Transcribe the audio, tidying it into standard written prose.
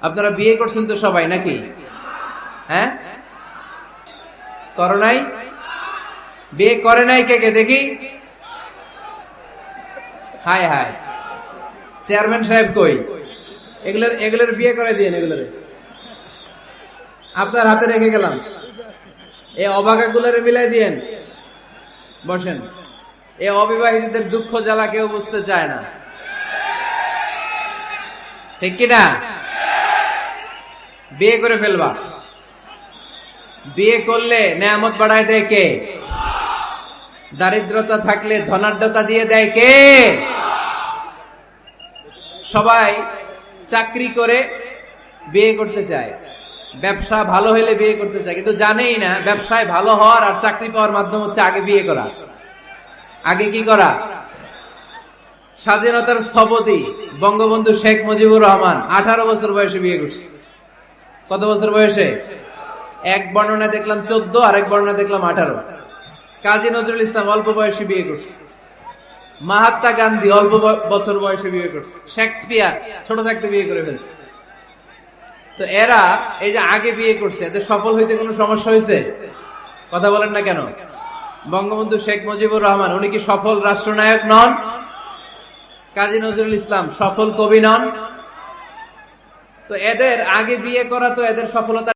আপনারা বিয়ে করছেন তো সবাই নাকি? হ্যাঁ, করো নাই? বিয়ে করে নাই কে কে দেখি? হায় হায়, চেয়ারম্যান সাহেব কই? এগুলোর বিয়ে করে দিয়ে এগুলোর আপনার হাতে রেখে গেলাম। এই অবাকাগুলোরে মিলাই দিয়েন। বসেন। এই অবিবাহিতদের দুঃখ জ্বালা কেউ বুঝতে চায় না, ঠিক কিনা? বিয়ে করে ফেলবা। বিয়ে করলে নেয়ামত বাড়ায় দেয় কে? দারিদ্রতা থাকলে ধনাঢ্যতা দিয়ে দেয় কে? সবাই চাকরি করে বিয়ে করতে চায়, ব্যবসা ভালো হলে বিয়ে করতে চায়, কিন্তু জানেই না ব্যবসায় ভালো হওয়ার আর চাকরি পাওয়ার মাধ্যম হচ্ছে আগে বিয়ে করা। আগে কি করা? স্বাধীনতার স্থপতি বঙ্গবন্ধু শেখ মুজিবুর রহমান 18 বছর বয়সে বিয়ে করছে। কত বছর বয়সে? এক বর্ণনা দেখলাম 14, আর এক বর্ণনা দেখলাম 18। কাজী নজরুল ইসলাম অল্প বয়সে বিয়ে করছে। মহাত্মা গান্ধী অল্প বছর বয়সে বিয়ে করছে। শেক্সপিয়ার ছোট থাকতে বিয়ে করে ফেলছে। তো এরা এই যে আগে বিয়ে করছে, এদের সফল হইতে কোনো সমস্যা হয়েছে? কথা বলেন না কেন? বঙ্গবন্ধু শেখ মুজিবুর রহমান উনি কি সফল রাষ্ট্রনায়ক নন? কাজী নজরুল ইসলাম সফল কবি নন? তো এদের আগে বিয়ে করা তো এদের সফলতা